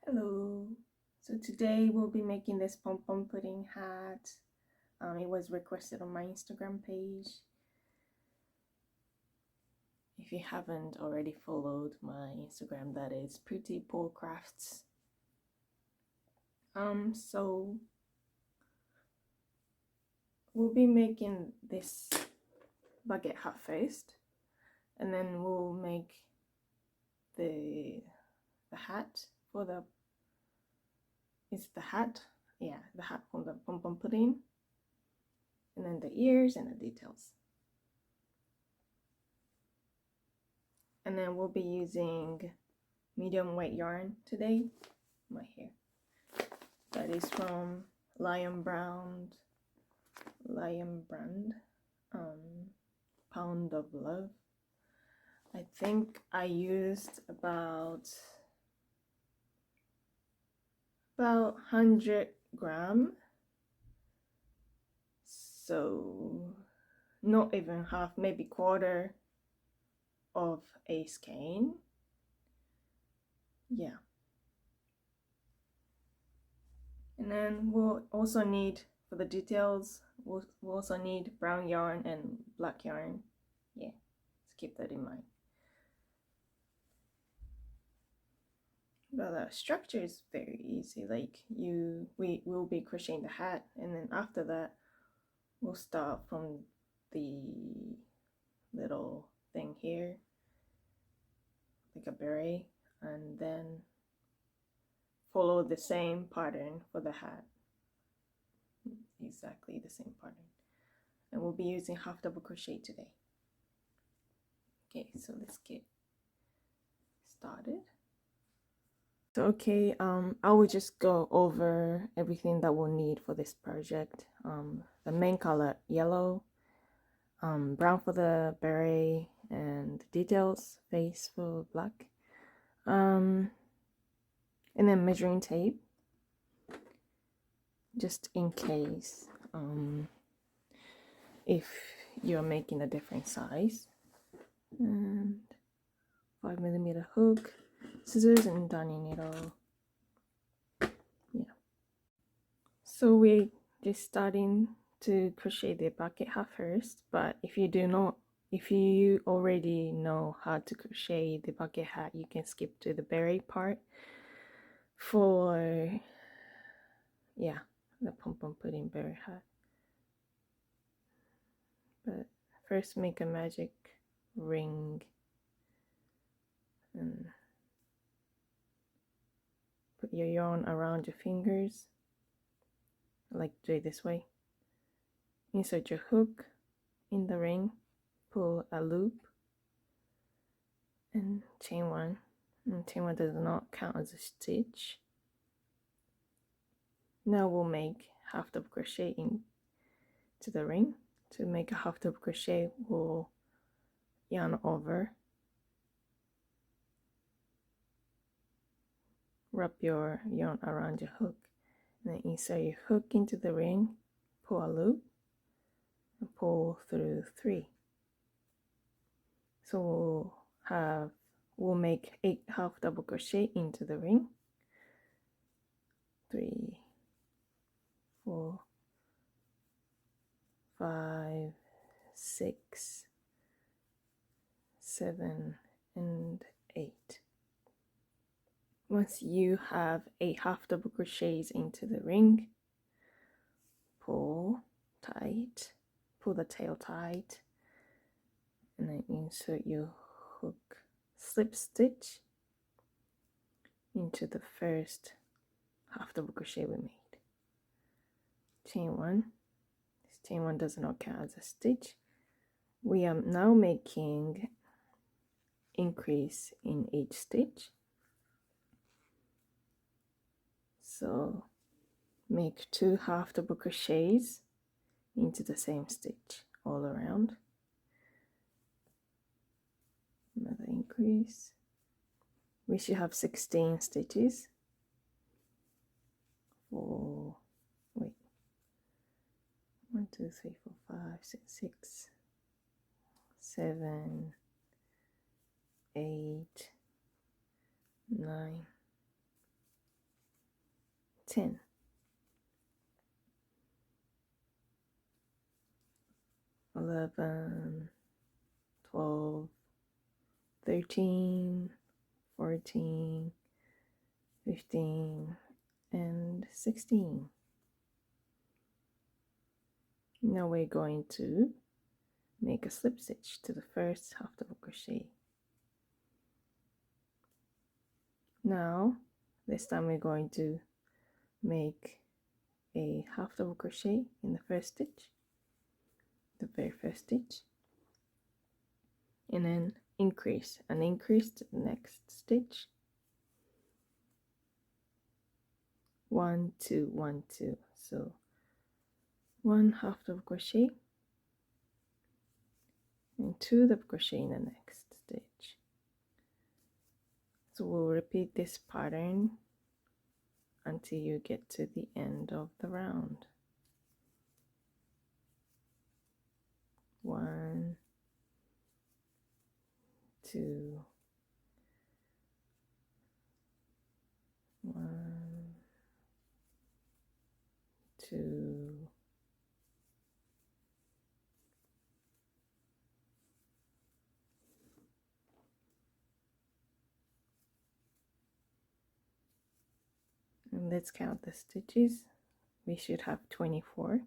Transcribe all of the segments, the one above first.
Hello. So today we'll be making this pom-pom pudding hat. It was requested on my Instagram page. If you haven't already followed my Instagram, that is Pretty Paw Crafts. So we'll be making this baguette hat first, and then we'll make the hat for the the hat for the pom-pom pudding, and then the ears and the details. And then we'll be using medium weight yarn today. My hair. That is from Lion Brand, Pound of Love. I think I used about 100 gram. So not even half, maybe quarter of a skein. Yeah. And then we'll also need, for the details, we'll also need brown yarn and black yarn. Yeah, let's keep that in mind. But the structure is very easy. Like we will be crocheting the hat, and then after that, we'll start from the little thing here, like a beret, and then follow the same pattern for the hat. Exactly the same pattern. And we'll be using half double crochet today. Okay, so let's get started. So okay, I will just go over everything that we'll need for this project. The main color yellow, brown for the beret, and the details face for black, and then measuring tape, just in case if you're making a different size, and 5mm hook, scissors, and darning needle. Yeah, so we're just starting to crochet the bucket hat first, but if you already know how to crochet the bucket hat, you can skip to the beret part for the pom-pom pudding beret hat. But first make a magic ring and put your yarn around your fingers, like do it this way. Insert your hook in the ring, pull a loop, and chain one. And chain one does not count as a stitch. Now we'll make half double crochet into the ring. To make a half double crochet, we'll yarn over, wrap your yarn around your hook, and then insert your hook into the ring, pull a loop, and pull through 3. So we'll make 8 half double crochet into the ring. 3, 4, 5, 6, 7, and 8. Once you have 8 half double crochets into the ring, pull tight, pull the tail tight, and then insert your hook, slip stitch into the first half double crochet we made. Chain 1. This chain 1 does not count as a stitch. We are now making increase in each stitch. So make 2 half double crochets into the same stitch all around. Another increase. We should have 16 stitches. 1, 2, 3, 4, 5, 6, 7, 8, 9, 10. 11, 12, 13, 14, 15, and 16. Now we're going to make a slip stitch to the first half double crochet. Now this time we're going to make a half double crochet in the first stitch, the very first stitch, and then increase to the next stitch. 1, 2, 1, 2. So 1 half double crochet and 2 double crochet in the next stitch. So we'll repeat this pattern until you get to the end of the round. 1, 2, 1, 2, and let's count the stitches. We should have 24.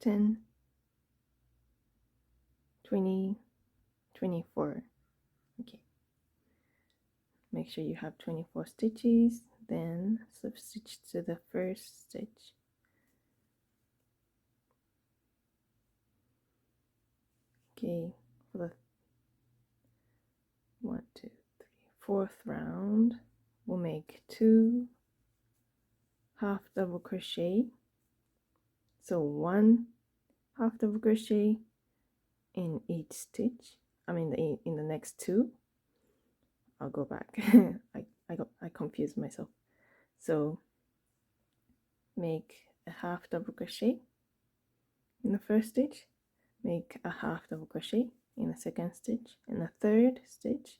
10, 20, 24. Okay. Make sure you have 24 stitches, then slip stitch to the first stitch. Okay, for the 1, 2, 3, 4th round, we'll make 2 half double crochet. So 1 half double crochet in each stitch. In the next 2. I'll go back. I confused myself. So make a half double crochet in the first stitch, make a half double crochet in the second stitch, and the third stitch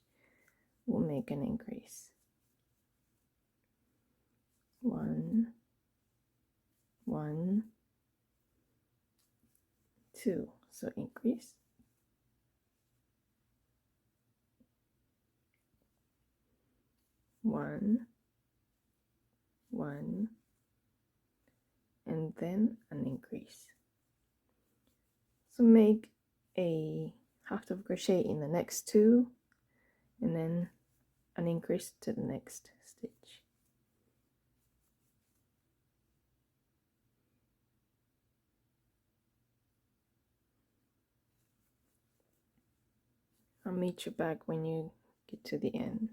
we'll make an increase. 1, 1, 2. So increase. 1, 1, and then an increase. So make a half double crochet in the next 2, and then an increase to the next stitch. I'll meet you back when you get to the end,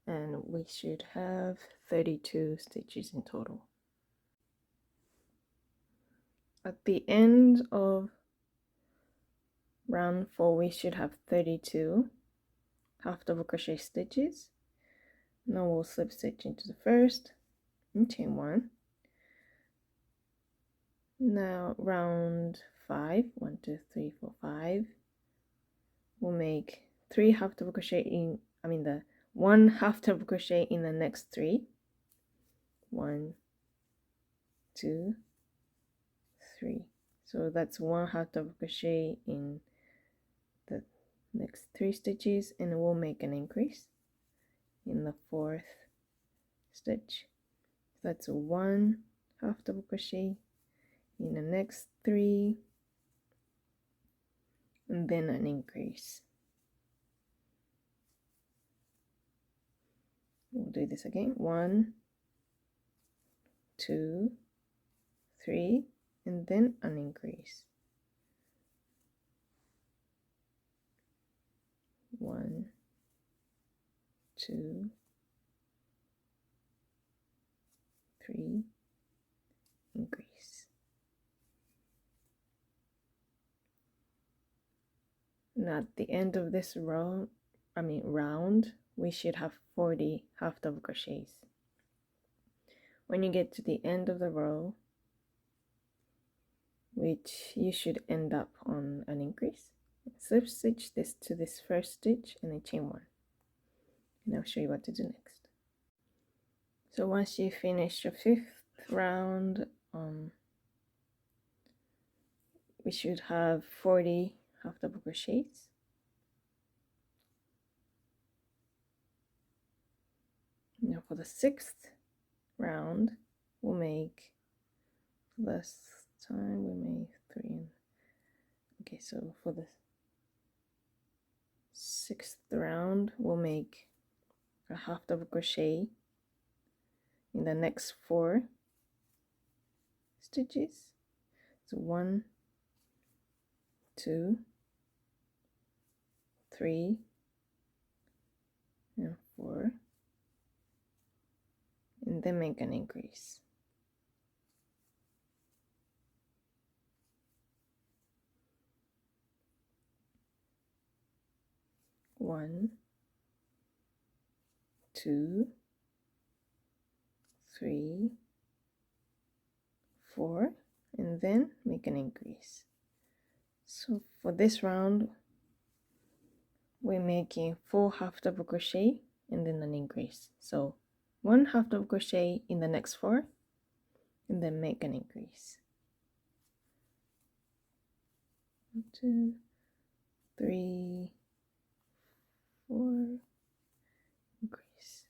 and we should have 32 stitches in total. At the end of round 4, we should have 32 half double crochet stitches. Now we'll slip stitch into the first and chain 1. Now round 5, 1, 2, 3, 4, 5, we'll make 3 half double crochet in, the 1 half double crochet in the next 3. 1, 2, 3. So that's 1 half double crochet in the next 3 stitches, and we'll make an increase in the 4th stitch. So that's 1 half double crochet in the next 3, and then an increase. We'll do this again. 1, 2, 3, and then an increase. 1, 2, 3, increase. Now at the end of this round, we should have 40 half double crochets. When you get to the end of the row, which you should end up on an increase, slip stitch this to this first stitch and then chain 1. and I'll show you what to do next. So once you finish your 5th round, we should have 40 half double crochets. Now for the 6th round, we'll make, last time we made 3 and, okay, so for the 6th round, we'll make a half double crochet in the next 4 stitches. So 1, 2, 3, and 4, and then make an increase. One, 2, 3, 4, and then make an increase. So for this round, we're making 4 half double crochet and then an increase. So 1 half double crochet in the next 4, and then make an increase. 1, 2, 3, 4, increase.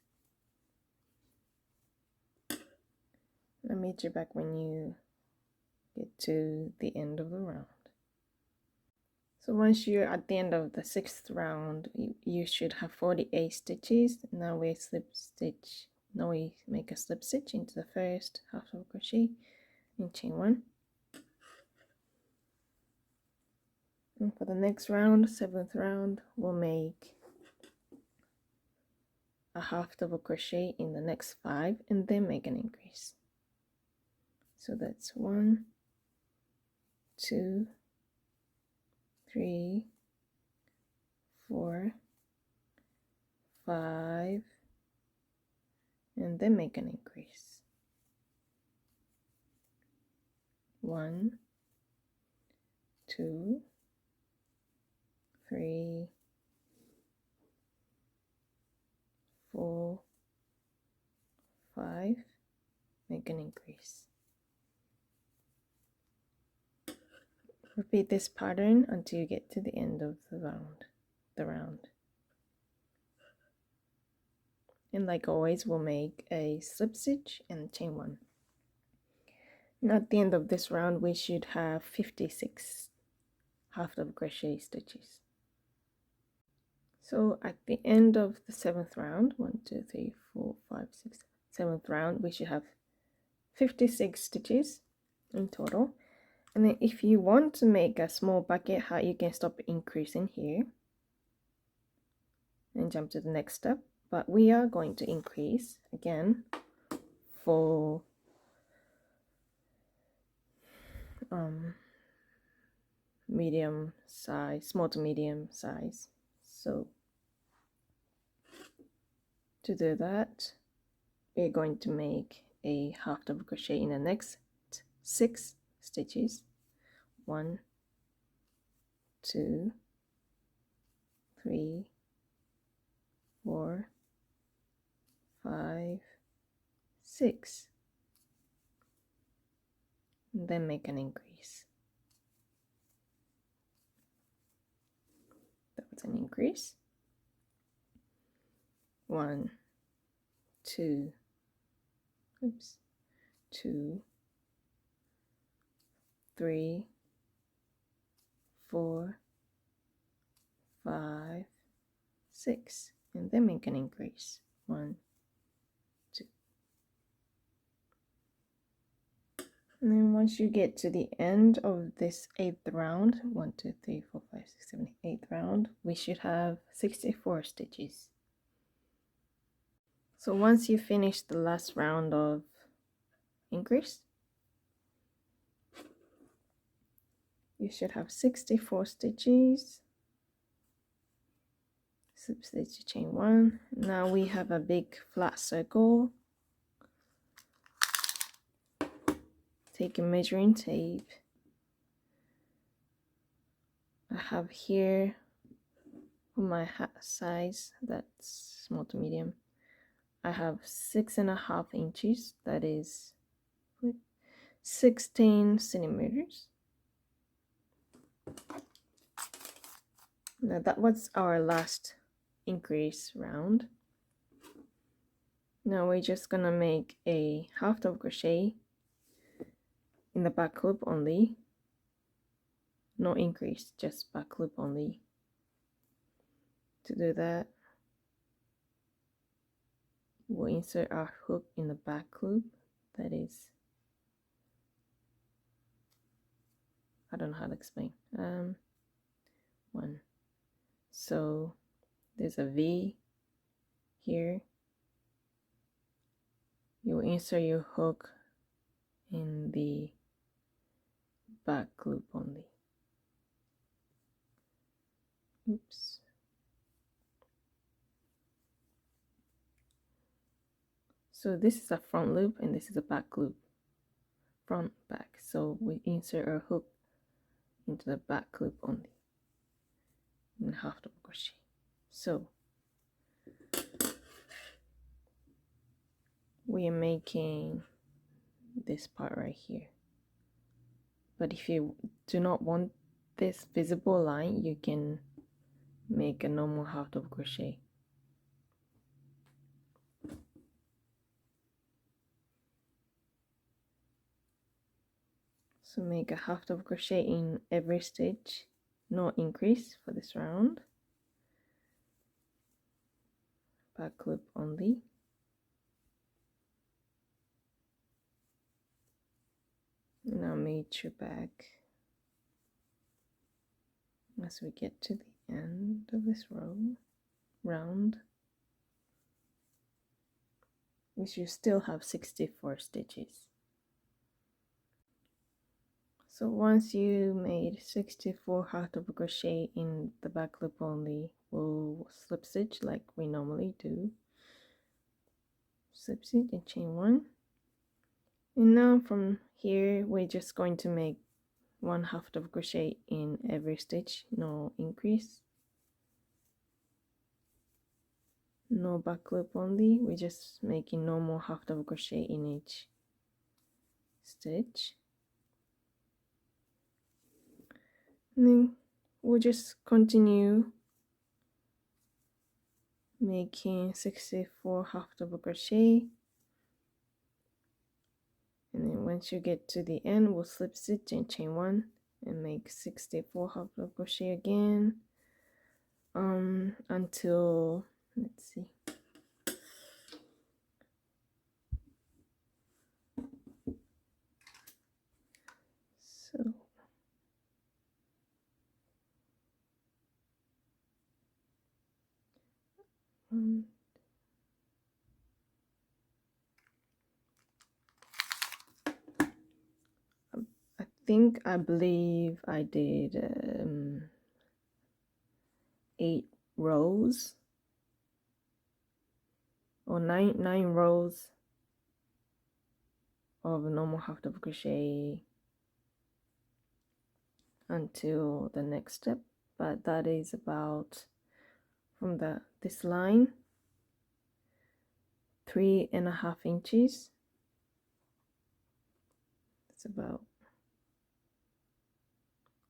I'll meet you back when you get to the end of the round. So once you're at the end of the 6th round, you should have 48 stitches. Now we slip stitch. Now we make a slip stitch into the first half double crochet and chain 1. And for the next round, 7th round, we'll make a half double crochet in the next 5 and then make an increase. So that's 1, 2, 3, 4, 5, and then make an increase. 1, 2, 3, 4, 5, make an increase. Repeat this pattern until you get to the end of the round. And like always, we'll make a slip stitch and chain 1. And at the end of this round, we should have 56 half double crochet stitches. So at the end of the 7th round, 1, 2, 3, 4, 5, 6, 7th round, we should have 56 stitches in total. And then if you want to make a small bucket hat, you can stop increasing here and jump to the next step. But we are going to increase again for medium size, small to medium size. So to do that, we're going to make a half double crochet in the next 6 stitches. 1, 2, 3, 4, 5, 6, and then make an increase. That was an increase. 1, 2, 2, 3, 4, 5, 6, and then make an increase. 1, 2. And then once you get to the end of this 8th round, 1, 2, 3, 4, 5, 6, 7, 8th round, we should have 64 stitches. So once you finish the last round of increase, you should have 64 stitches. Slip stitch, chain 1. Now we have a big flat circle. Take a measuring tape. I have here for my hat size, that's small to medium, I have 6.5 inches, that is 16 centimeters. Now that was our last increase round. Now we're just gonna make a half double crochet in the back loop only. No increase, just back loop only. To do that, we'll insert our hook in the back loop. That is, I don't know how to explain. One. So there's a V here. You will insert your hook in the back loop only. Oops. So this is a front loop and this is a back loop. Front, back. So we insert our hook into the back loop only and half double crochet. So we are making this part right here. But if you do not want this visible line, you can make a normal half double crochet. So make a half double crochet in every stitch, no increase for this round. Back loop only. Now make your back as we get to the end of this round. We should still have 64 stitches. So once you made 64 half double crochet in the back loop only, we'll slip stitch like we normally do. Slip stitch and chain one. And now from here we're just going to make one half double crochet in every stitch, no increase, no back loop only. We're just making normal half double crochet in each stitch. And then we'll just continue making 64 half double crochet, and then once you get to the end, we'll slip stitch and chain one and make 64 half double crochet again until, let's see, so I believe I did 8 rows or nine rows of normal half double crochet until the next step, but that is about from this line 3.5 inches. It's about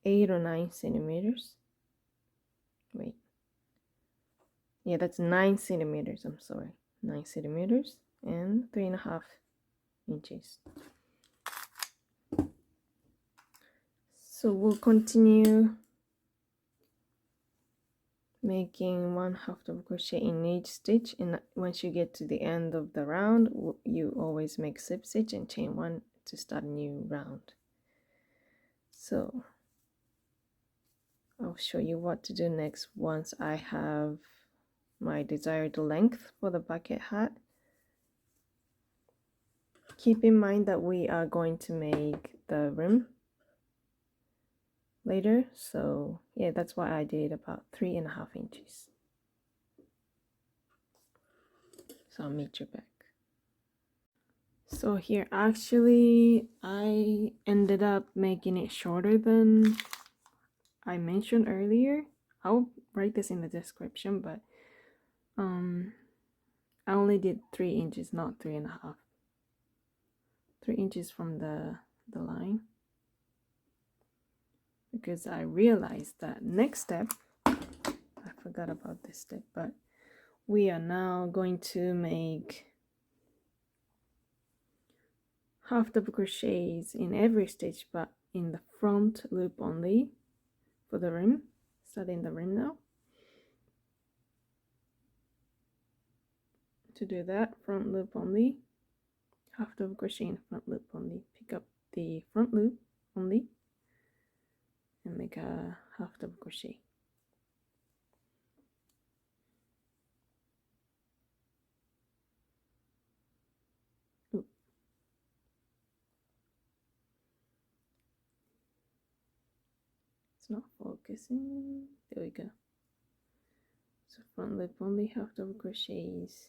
8 or 9 centimeters. Wait, yeah, that's 9 centimeters. I'm sorry, 9 centimeters and 3.5 inches. So we'll continue making one half double crochet in each stitch, and once you get to the end of the round, you always make slip stitch and chain one to start a new round. So I'll show you what to do next once I have my desired length for the bucket hat. Keep in mind that we are going to make the rim later, so yeah, that's why I did about 3.5 inches. So I'll meet you back. So here actually I ended up making it shorter than I mentioned earlier. I'll write this in the description, but I only did 3 inches, not 3.5. 3 inches from the line, because I realized that next step, I forgot about this step, but we are now going to make half double crochets in every stitch, but in the front loop only for the rim, starting the rim now. To do that, front loop only, half double crochet in front loop only. Pick up the front loop only and make a half double crochet. Ooh. It's not focusing. There we go. So front loop only, half double crochets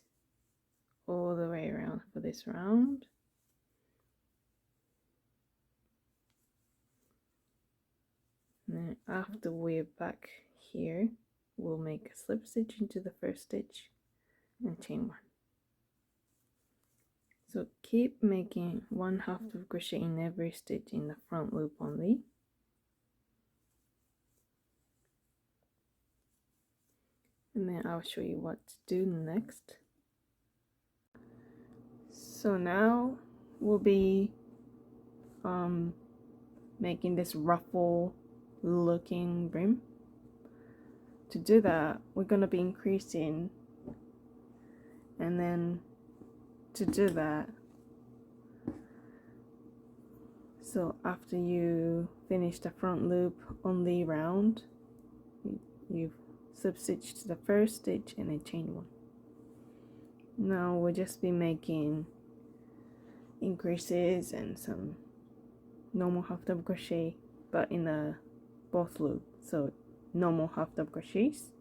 all the way around for this round. And then after we're back here, we'll make a slip stitch into the first stitch and chain 1. So keep making 1 half double crochet in every stitch in the front loop only. And then I'll show you what to do next. So now we'll be making this ruffle looking brim. To do that, we're going to be increasing, and then to do that, so after you finish the front loop only round, you slip stitch to the first stitch and then chain 1. Now we'll just be making increases and some normal half double crochet, but in the both loop, so normal half double crochets.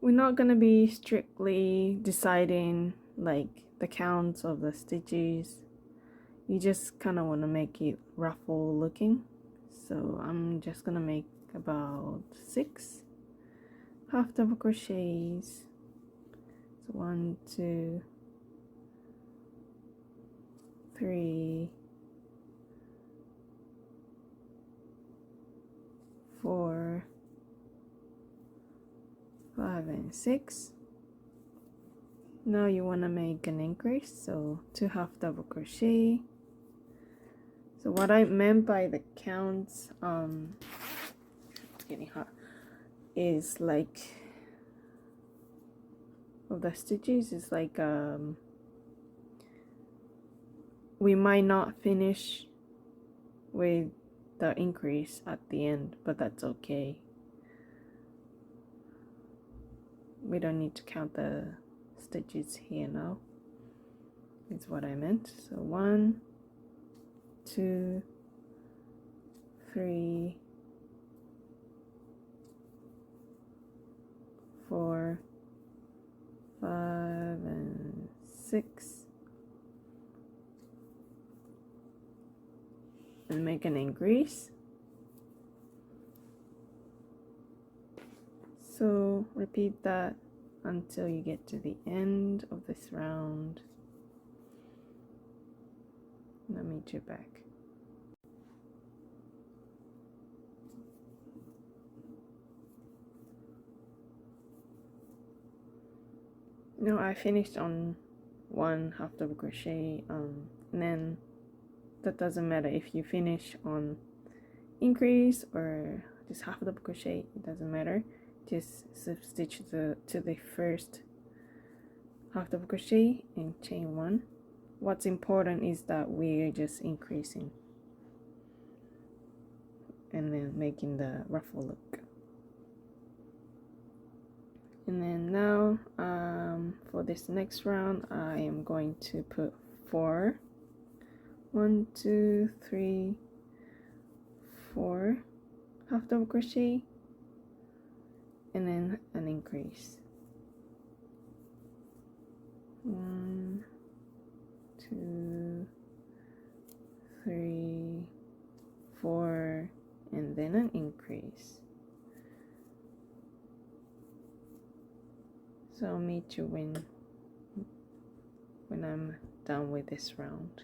We're not going to be strictly deciding like the counts of the stitches. You just kind of want to make it ruffle looking, so I'm just gonna make about 6 half double crochets. So 1, 2, 3, 4, 5, and 6. Now you want to make an increase, so 2 half double crochet. So what I meant by the counts, it's getting hot, is like of the stitches is like we might not finish with the increase at the end, but that's okay. We don't need to count the stitches here now. Is what I meant. So 1, 2, 3, 4, 5, and 6, and make an increase. So repeat that until you get to the end of this round. And I'll meet you back. Now I finished on 1 half double crochet, and then that doesn't matter if you finish on increase or just half double crochet, it doesn't matter. Just slip stitch to the first half double crochet and chain 1. What's important is that we're just increasing and then making the ruffle look. And then now for this next round, I am going to put 4, 1, 2, 3, 4 half double crochet and then an increase. 1, 2, 3, 4, and then an increase. So I'll meet you when I'm done with this round.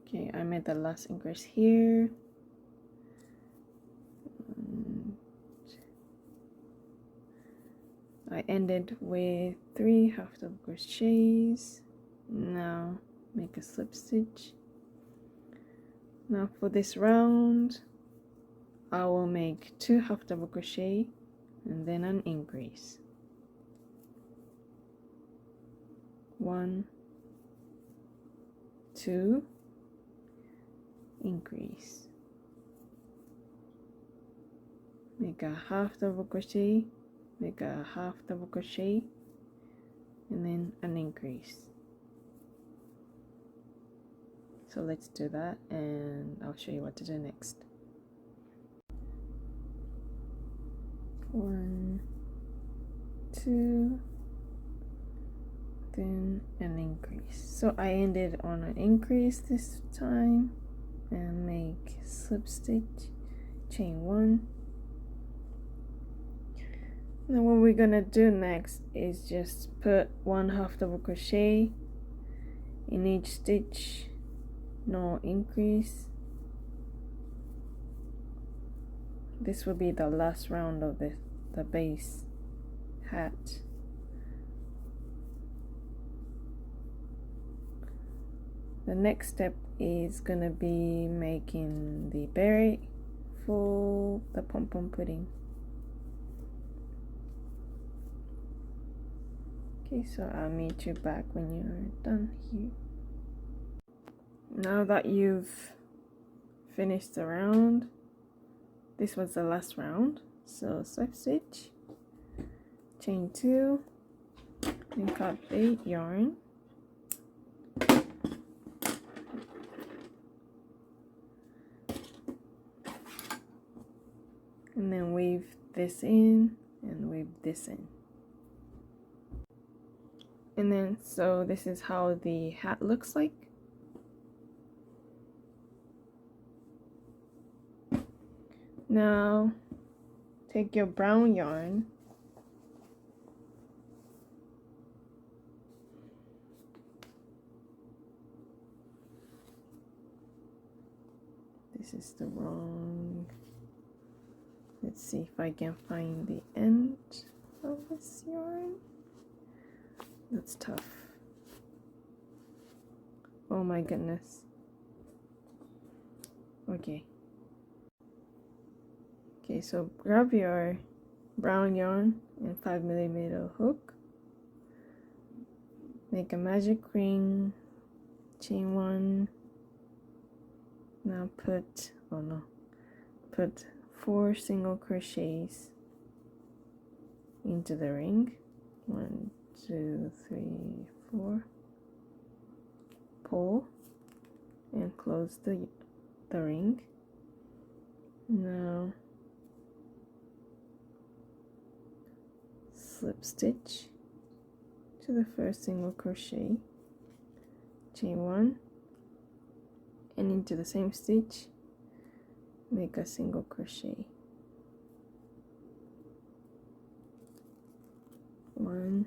Okay, I made the last increase here. I ended with 3 half double crochets. Now make a slip stitch. Now for this round, I will make 2 half double crochet and then an increase. 1, 2, increase. Make a half double crochet, make a half double crochet, and then an increase. So let's do that, and I'll show you what to do next. 1, 2, then an increase. So I ended on an increase this time, and make slip stitch, chain 1. Now what we're gonna do next is just put 1 half double crochet in each stitch, no increase. This will be the last round of the base hat. The next step is gonna be making the beret for the pom-pom pudding. Okay, so I'll meet you back when you're done here. Now that you've finished the round, this was the last round, so slip stitch, chain 2, and cut 8 yarn. And then weave this in and weave this in. And then, so this is how the hat looks like. Now, take your brown yarn this is the wrong, let's see if I can find the end of this yarn. That's tough. Oh my goodness. Okay, so grab your brown yarn and 5mm hook, make a magic ring, chain 1. Now put 4 single crochets into the ring. 1, 2, 3, 4. Pull and close the ring. Now slip stitch to the first single crochet, chain 1, and into the same stitch make a single crochet. 1,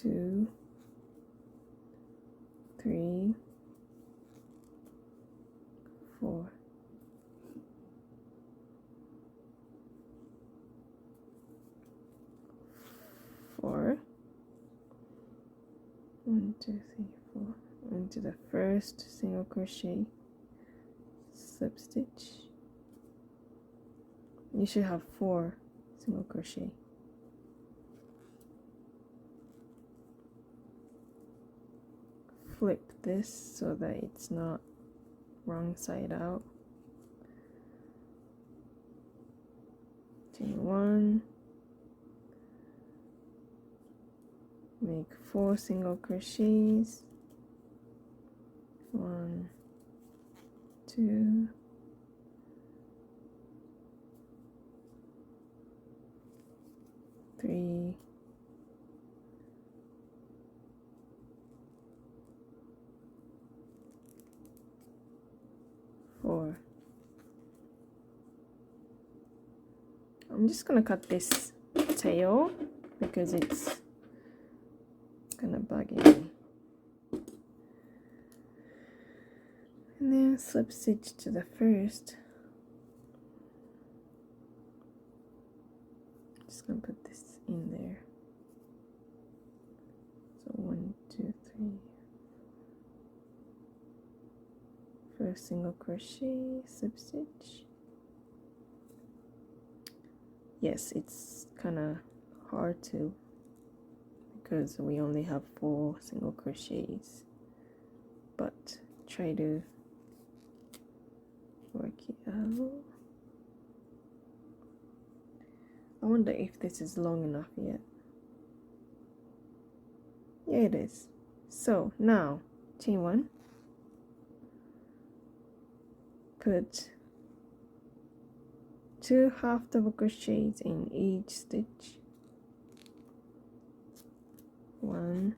2, 3, 4. Four. 1, 2, 3, 4. Into the first single crochet, slip stitch. You should have 4 single crochet. Flip this so that it's not wrong side out. Chain 1. Make 4 single crochets. 1, 2, 3, 4. 4. I'm just gonna cut this tail because it's kind of bugging me. And then slip stitch to the first. Just gonna put this in there. So 1, 2, 3. First single crochet, slip stitch. Yes, it's kind of hard to because we only have 4 single crochets, but try to work it out. I wonder if this is long enough yet. Yeah, it is. So now chain 1, put 2 half double crochets in each stitch. 1.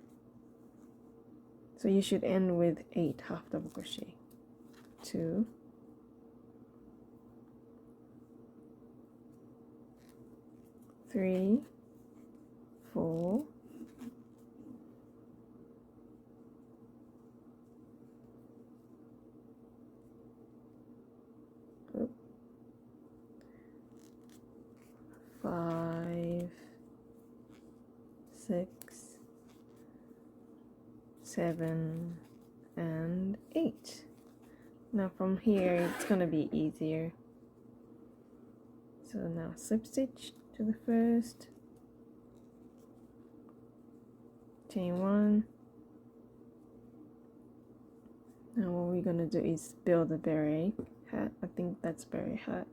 So you should end with 8 half double crochet. 2. 3, 4, 5, 6, 7, and 8. Now from here it's gonna be easier. So now slip stitch to the first, chain 1. Now what we're gonna do is build a beret hat. I think that's beret hat.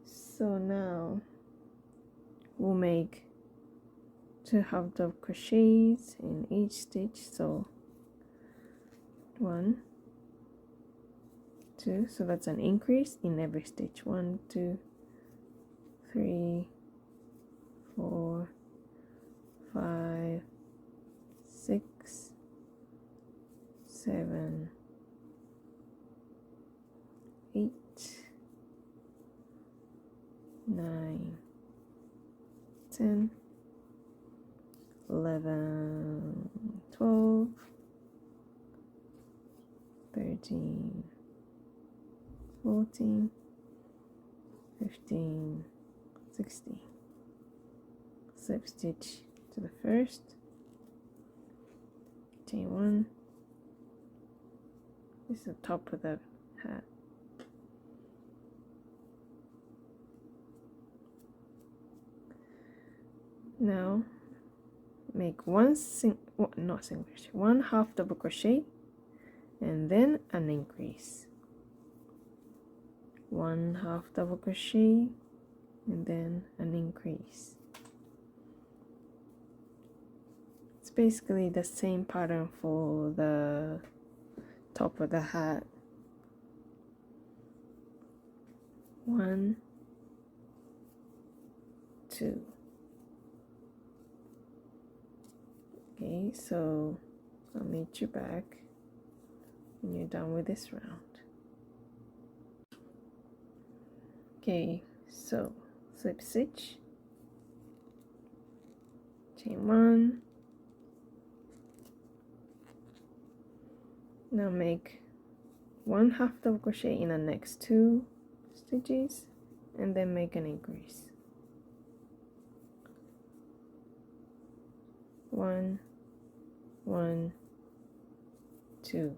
So now we'll make 2 half double crochets in each stitch. So 1, 2, so that's an increase in every stitch. 1, 2, 3, 4, 5, 6, 7, 8, 9, 10, 11, 12, 13, 14, 15, 16. Slip stitch to the first, chain 1. This is the top of the hat. Now make one half double crochet and then an increase. 1 half double crochet and then an increase. It's basically the same pattern for the top of the hat. 1, 2. Okay, so I'll meet you back when you're done with this round. Okay, so slip stitch, chain 1. Now make 1 half double crochet in the next 2 stitches and then make an increase. 1, 1, 2,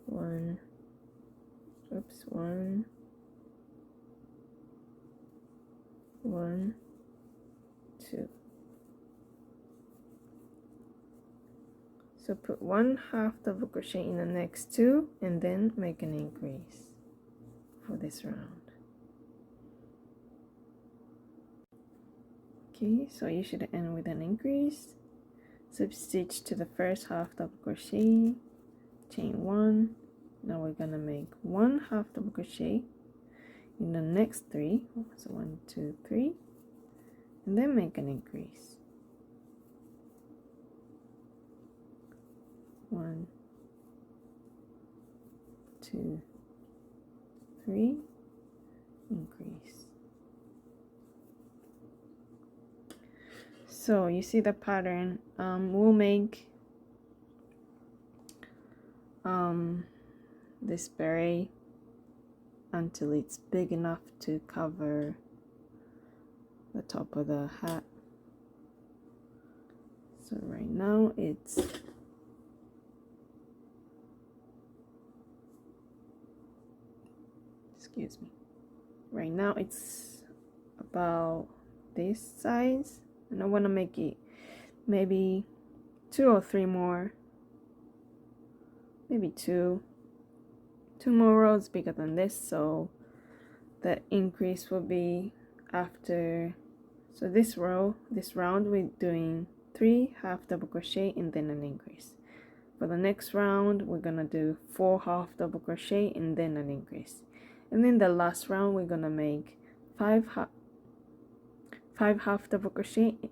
1, 1, 1, 2. So put 1 half double crochet in the next 2 and then make an increase for this round. Okay, so you should end with an increase. Slip stitch to the first half double crochet, chain 1. Now we're gonna make 1 half double crochet in the next 3. So 1, 2, 3, and then make an increase. 1, 2, 3, increase. So you see the pattern. We'll make this beret until it's big enough to cover the top of the hat. So right now it's excuse me. Right now it's about this size, and I want to make it maybe 2 or 3 more, maybe two more rows bigger than this, so the increase will be after. So this round we're doing 3 half double crochet and then an increase. For the next round we're gonna do 4 half double crochet and then an increase, and then the last round we're gonna make 5 half double crochets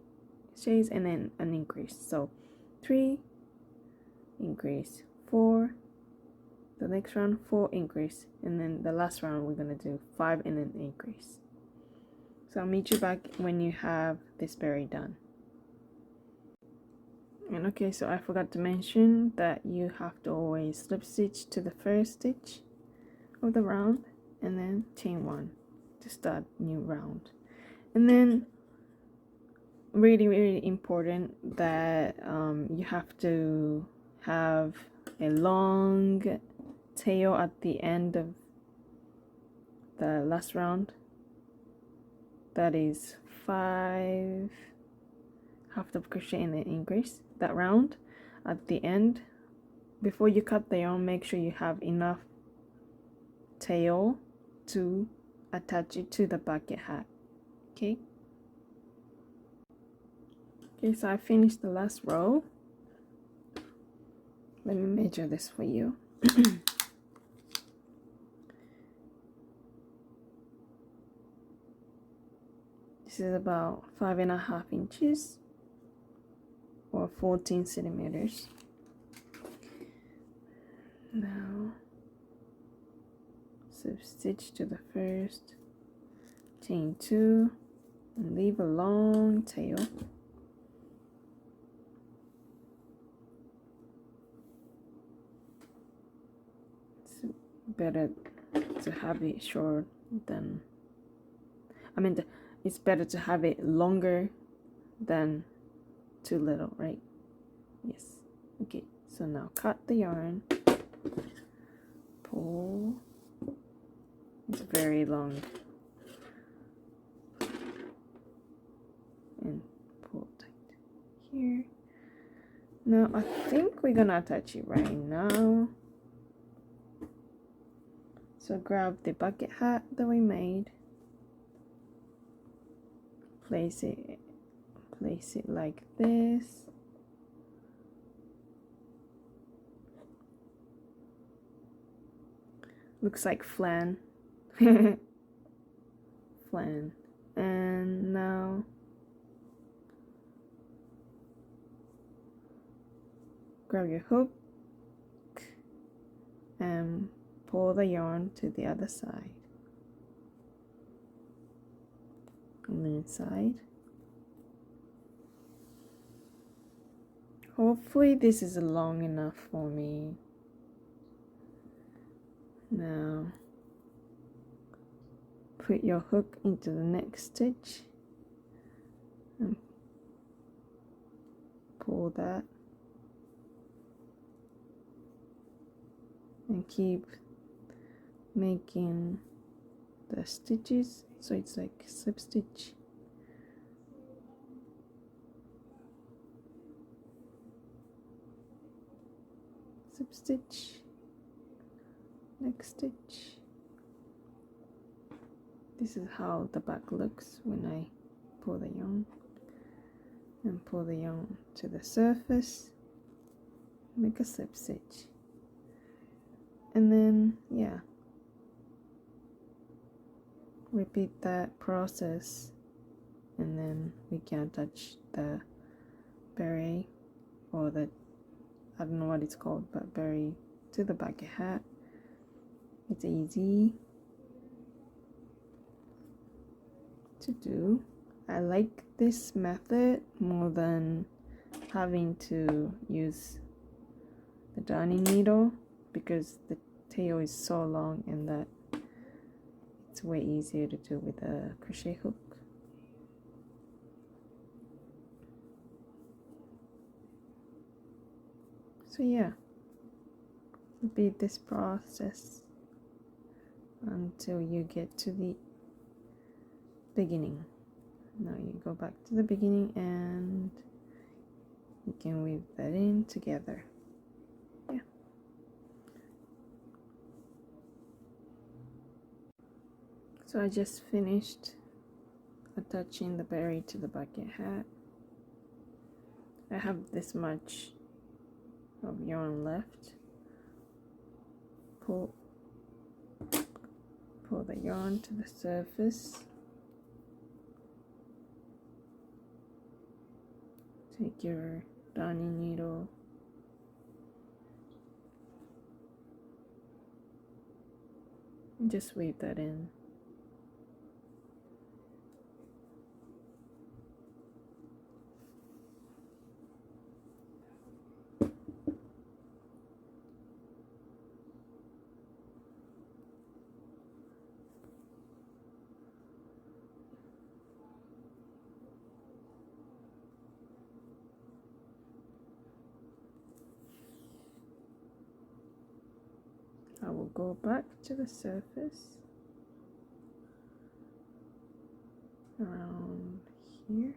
and then an increase. So 3 increase, 4, the next round 4 increase, and then the last round we're gonna do 5 and then increase. So I'll meet you back when you have this beret done. And okay, so I forgot to mention that you have to always slip stitch to the first stitch of the round and then chain 1 to start new round. And then really important that you have to have a long tail at the end of the last round. That is 5 half double crochet and then increase. That round at the end, before you cut the yarn, make sure you have enough tail to attach it to the bucket hat. Okay, so I finished the last row. Let me measure this for you. This is about 5.5 inches or 14 centimeters. Now slip stitch to the first, chain 2, and leave a long tail. It's better to have it short than, it's better to have it longer than too little, right? Yes. Okay, so now cut the yarn, pull. It's very long, and pull tight here. Now I think we're gonna attach it right now. So grab the bucket hat that we made, place it like this. Looks like flan. Flan. And now grab your hook and pull the yarn to the other side on the inside. Hopefully this is long enough for me. Now put your hook into the next stitch and pull that, and keep making the stitches so it's like slip stitch. Slip stitch, next stitch. This is how the back looks when I pull the yarn, and pull the yarn to the surface, make a slip stitch, and then yeah, repeat that process, and then we can attach the beret, or the, I don't know what it's called, but beret, to the bucket hat. It's easy to do. I like this method more than having to use the darning needle because the tail is so long and that it's way easier to do with a crochet hook. So yeah, repeat this process until you get to the beginning. Now you go back to the beginning and you can weave that in together. Yeah. So I just finished attaching the beret to the bucket hat. I have this much of yarn left. Pull the yarn to the surface. Take your darning needle and just weave that in. I will go back to the surface around here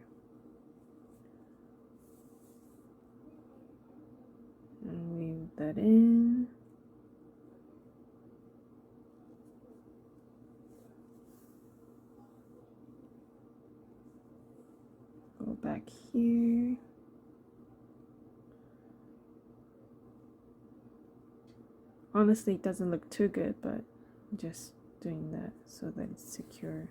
and weave that in. Go back here. Honestly, it doesn't look too good, but I'm just doing that so that it's secure.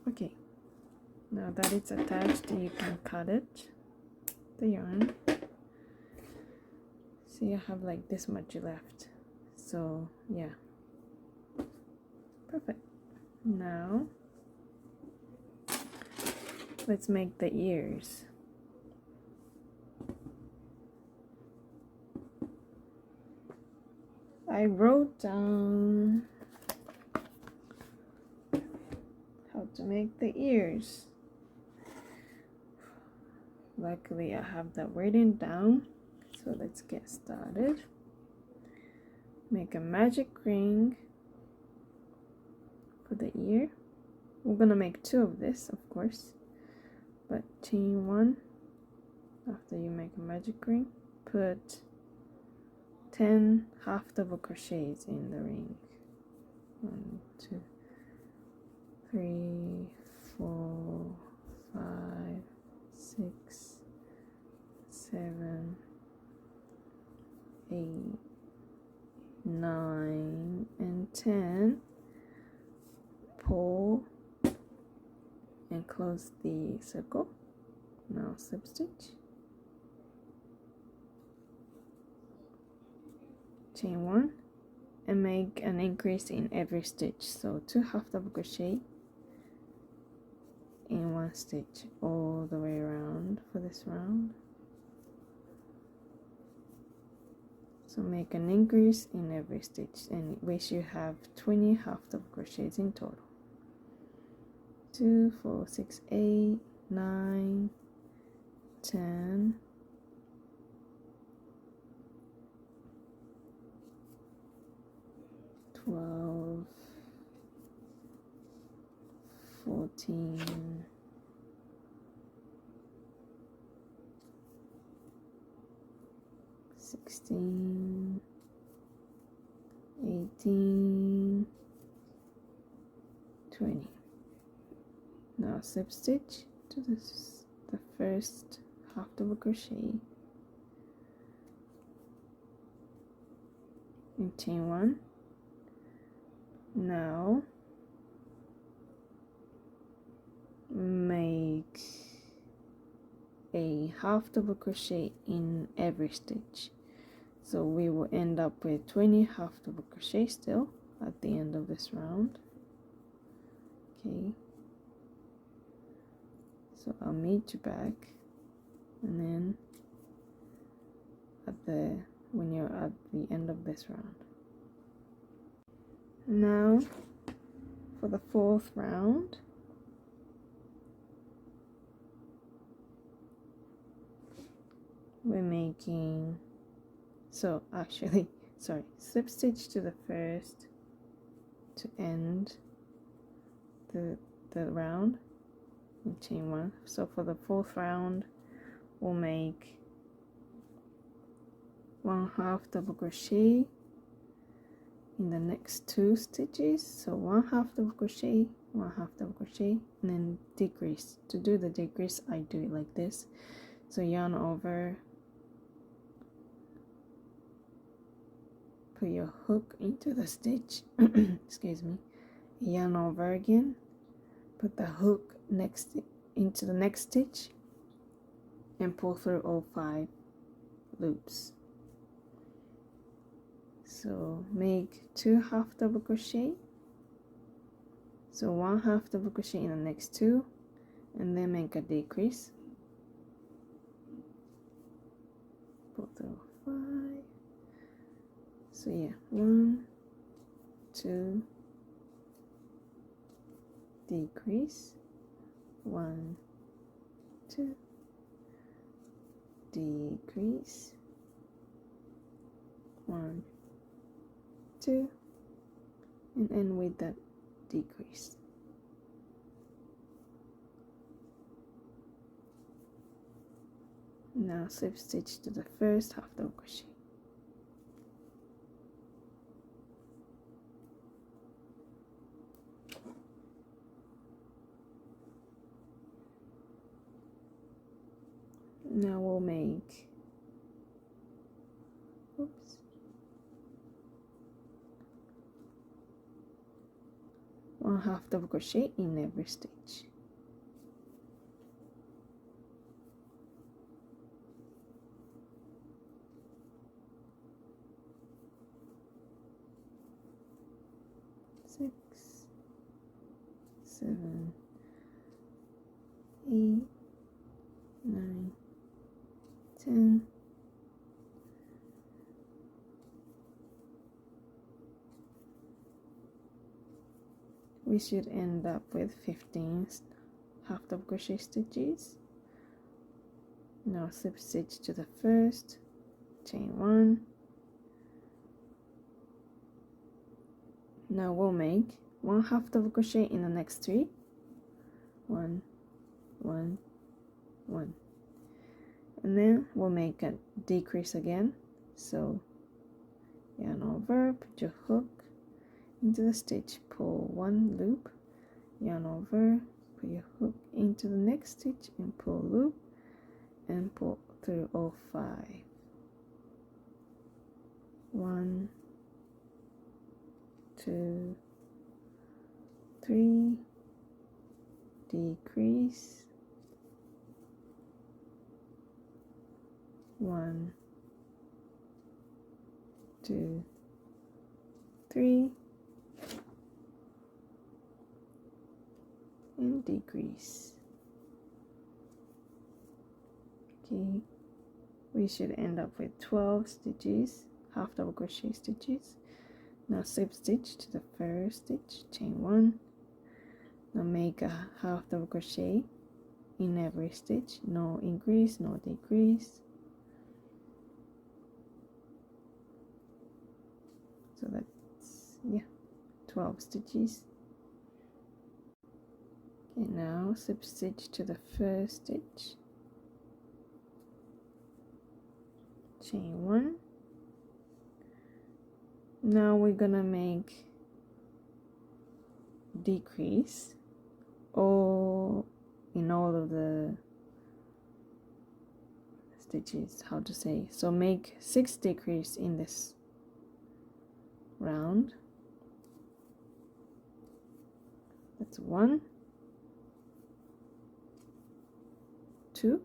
Okay, now that it's attached, you can cut it, the yarn. See, I have like this much left. So yeah, perfect. Now let's make the ears. I wrote down how to make the ears. Luckily I have that written down, so let's get started. Make a magic ring for the ear. We're gonna make 2 of this, of course, but chain 1. After you make a magic ring, put 10 half double crochets in the ring. 1, 2, 3, 4, 5, 6, 7, 8, 9, and 10. Pull and close the circle. Now slip stitch, chain 1, and make an increase in every stitch. So 2 half double crochet in 1 stitch all the way around for this round. So make an increase in every stitch, and we should have 20 half double crochets in total. 2, 4, 6, 8, 9, 10, 12, 14, 16, 18, 20. Now slip stitch to the first half double crochet and chain 1. Now make a half double crochet in every stitch. So we will end up with 20 half double crochet still at the end of this round. Okay, so I'll meet you back, and then when you're at the end of this round. Now for the fourth round, we're making, so actually, sorry, slip stitch to the first to end the round and chain one. So for the fourth round, we'll make 1 half double crochet in the next 2 stitches. So 1 half double crochet, 1 half double crochet, and then decrease. To do the decrease, I do it like this. So yarn over, put your hook into the stitch, excuse me, yarn over again, put the hook into the next stitch, and pull through all 5 loops. So make 2 half double crochet, so 1 half double crochet in the next 2, and then make a decrease, pull through 5. So yeah, 1, 2, decrease, 1, 2, decrease, 1, 2, and end with that decrease. Now slip stitch to the first half double crochet. Now we'll make, oops, 1 half double crochet in every stitch. Six, 7, 8, 9, 10, we should end up with 15 half double crochet stitches. Now slip stitch to the first, chain 1. Now we'll make 1 half double crochet in the next 3. 1, 1, 1. And then we'll make a decrease again. So yarn over, put your hook into the stitch, pull 1 loop, yarn over, put your hook into the next stitch and pull loop, and pull through all 5. 1, 2, 3, decrease, 1, 2, 3, and decrease. Okay, we should end up with 12 stitches, half double crochet stitches. Now slip stitch to the first stitch, chain 1. Now make a half double crochet in every stitch, no increase, no decrease. So that's, yeah, 12 stitches. Okay, now slip stitch to the first stitch, chain 1. Now we're gonna make decrease in all of the stitches, how to say, so make 6 decrease in this round. That's 1, 2,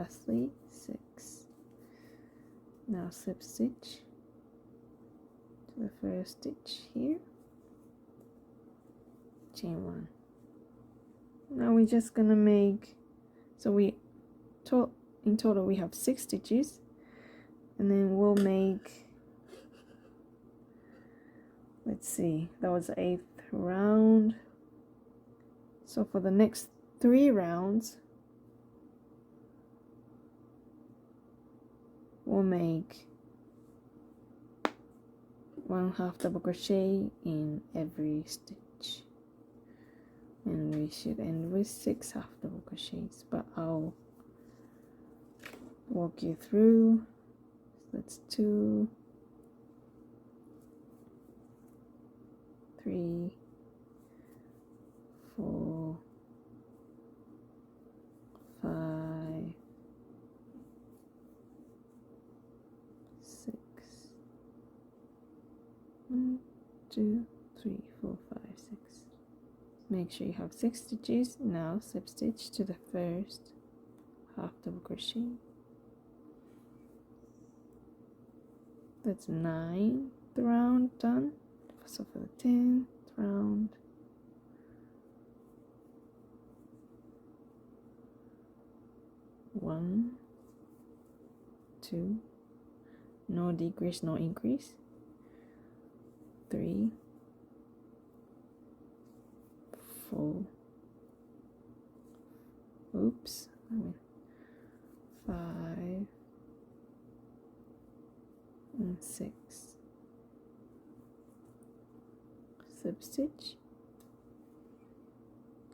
lastly 6. Now slip stitch to the first stitch here, chain 1. Now we're just gonna make, so in total we have 6 stitches, and then we'll make, let's see, that was the 8th round. So for the next 3 rounds, we'll make 1/2 double crochet in every stitch, and we should end with 6 half double crochets, but I'll walk you through. That's 2, 3, 4, 5, 6. 1, 2, 3, 4, 5, 6. Make sure you have 6 stitches. Now slip stitch to the first half double crochet. That's 9th round done. So for the 10th round, one, 2, no decrease, no increase, 3, 4, oops, 5, and 6. Slip stitch.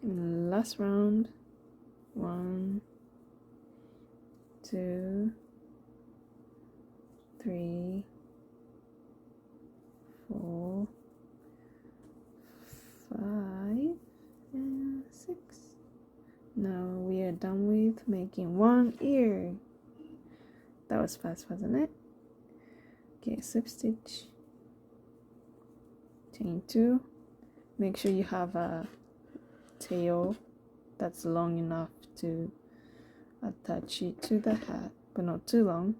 And last round, 1, 2, 3, 4, 5, and 6. Now we are done with making 1 ear. That was fast, wasn't it? Okay, slip stitch, chain 2. Make sure you have a tail that's long enough to attach it to the hat, but not too long.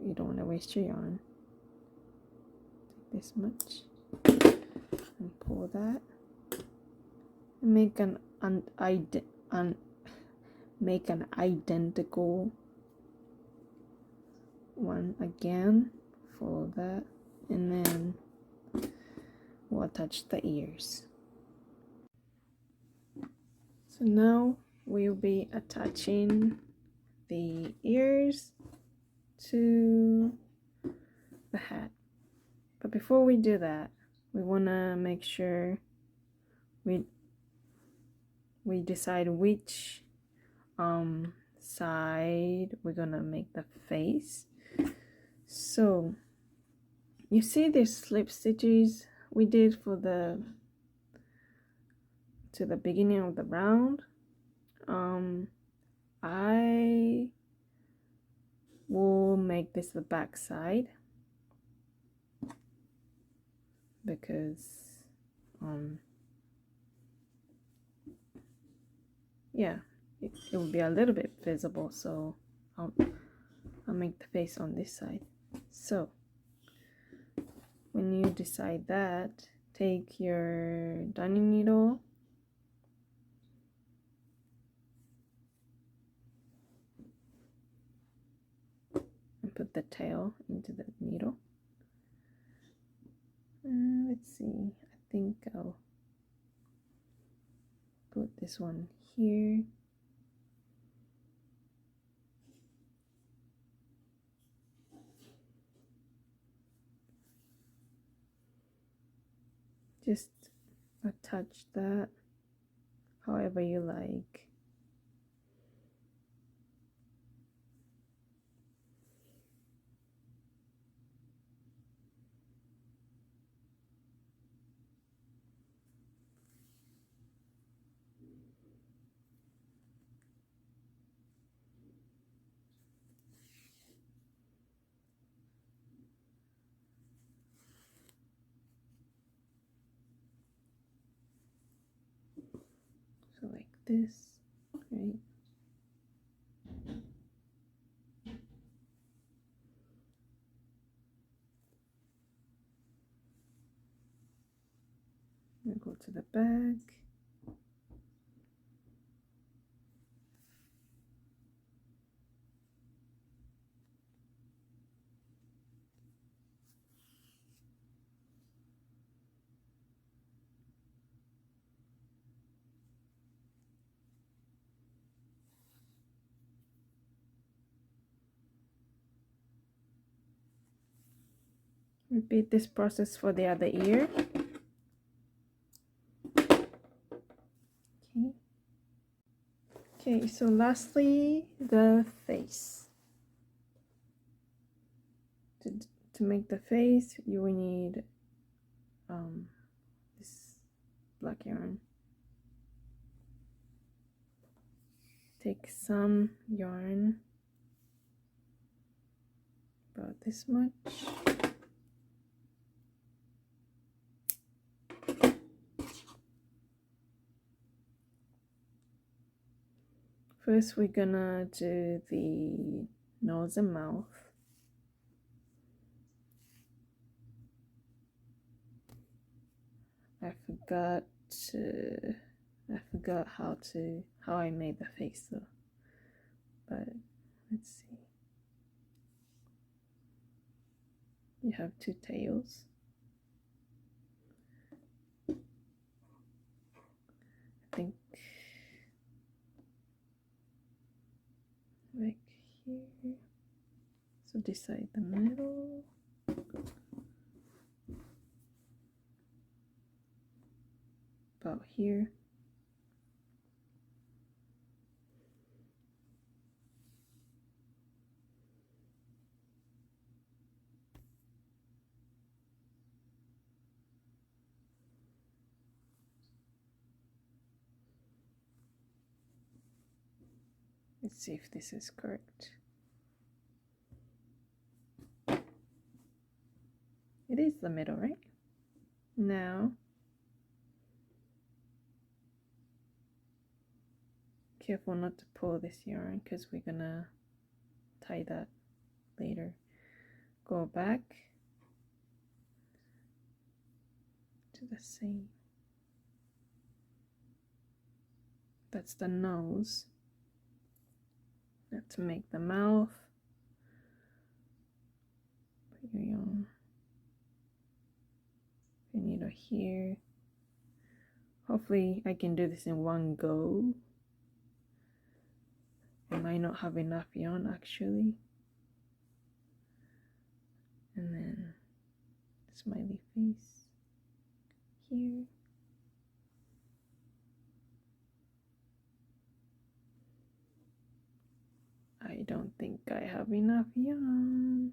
You don't want to waste your yarn. Take this much and pull that, and make an identical one again for that, and then we'll attach the ears. So now we'll be attaching the ears to the hat. But before we do that, we want to make sure we decide which side we're gonna make the face. So you see these slip stitches we did for the beginning of the round. I will make this the back side because yeah, it will be a little bit visible, so I'll make the face on this side. So when you decide that, take your darning needle and put the tail into the needle. Let's see, I think I'll put this one here. Just attach that however you like. So like this, right? and go to the back. Repeat this process for the other ear. Okay. Okay, so lastly, the face. To make the face, you will need this black yarn. Take some yarn, about this much. First, we're gonna do the nose and mouth. I forgot how I made the face though. But let's see. You have two tails. I think like here. So decide the middle. About here. Let's see if this is correct. It is the middle, right? Now, careful not to pull this yarn because we're gonna tie that later. Go back to the same. That's the nose. Now to make the mouth, put your yarn. Your needle here. Hopefully I can do this in one go. I might not have enough yarn actually. And then smiley face here. I don't think I have enough yarn.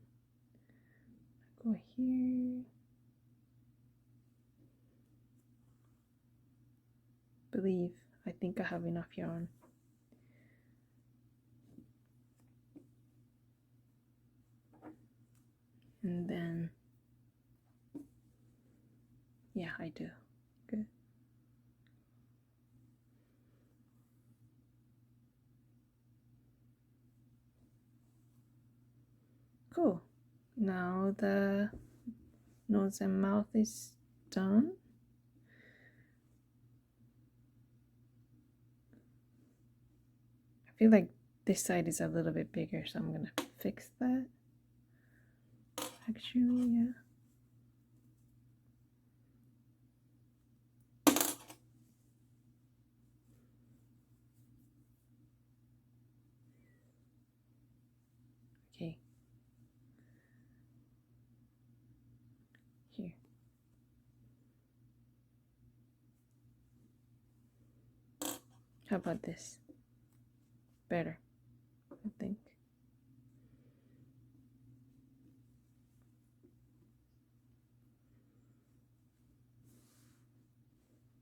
Go here. I think I have enough yarn. And then, yeah, I do. Good. Cool. Now the nose and mouth is done. I feel like this side is a little bit bigger, so I'm gonna fix that. Actually, yeah. Okay. Here. How about this? Better, I think.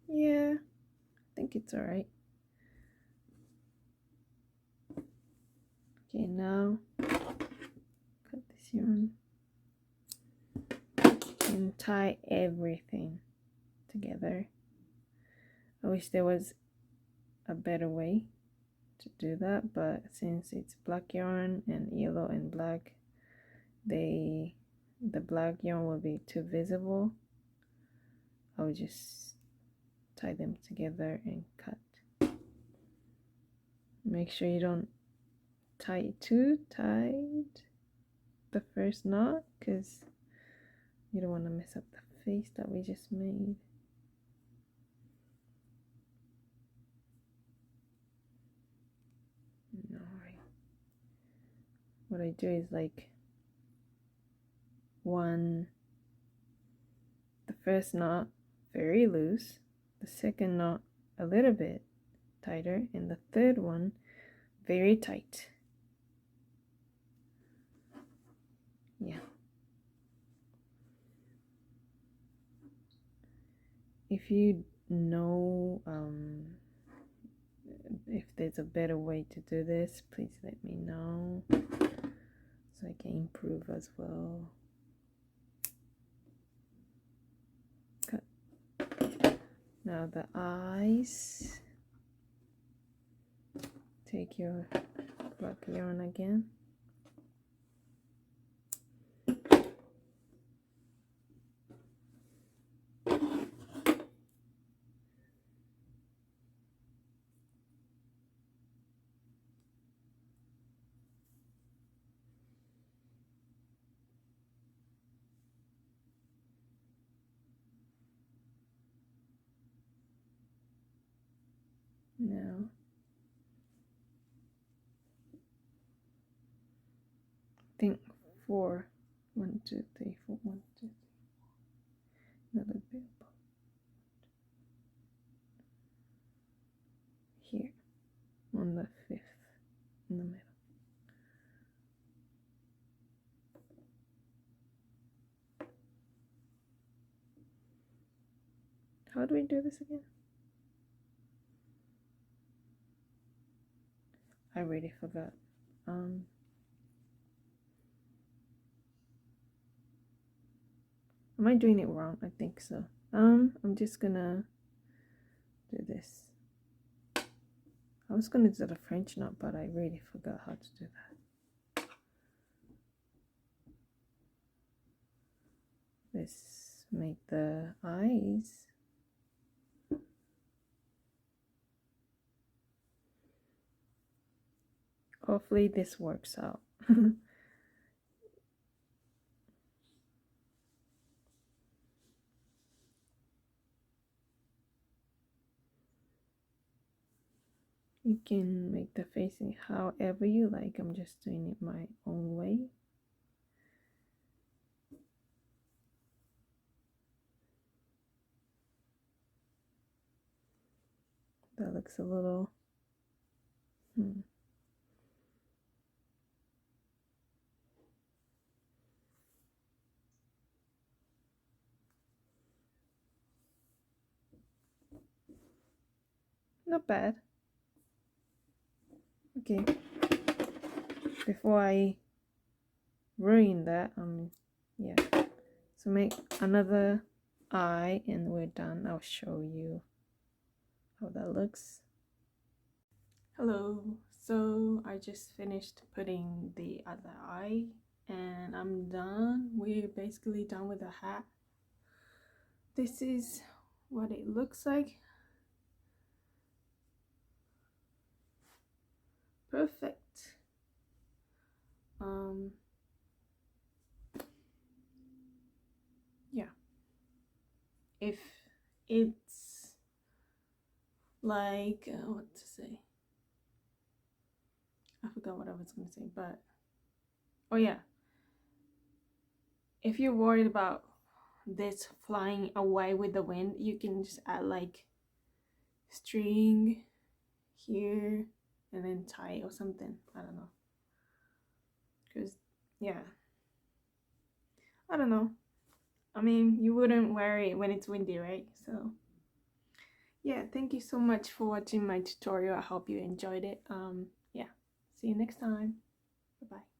Yeah, I think it's all right. Okay, now cut this yarn and tie everything together. I wish there was a better way to do that, but since it's black yarn and yellow and black, the black yarn will be too visible. I will just tie them together and cut. Make sure you don't tie it too tight the first knot, because you don't want to mess up the face that we just made. Alright. What I do is like the first knot very loose, the second knot a little bit tighter, and the third one very tight. Yeah. If you know if there's a better way to do this, please let me know so I can improve as well. Cut. Now the eyes. Take your black yarn again. Now I think 4. 1, 2, 3, 4. 1, 2, 3, 4. Another bit here on the 5th in the middle. How do we do this again? I really forgot. Am I doing it wrong? I think so. I'm just gonna do this. I was gonna do the French knot, but I really forgot how to do that. Let's make the eyes. Hopefully this works out. You can make the facing however you like. I'm just doing it my own way. That looks a little not bad. Okay, before I ruin that, yeah, so make another eye and we're done. I'll show you how that looks. Hello, so I just finished putting the other eye and I'm done. We're basically done with the hat. This is what it looks like. Perfect. Yeah, if it's like what to say, I forgot what I was gonna say, but oh yeah, if you're worried about this flying away with the wind, you can just add like string here and then tie or something. I don't know, because yeah, I don't know, I mean, you wouldn't wear it when it's windy, right? So yeah, thank you so much for watching my tutorial. I hope you enjoyed it. Yeah, see you next time. Bye bye.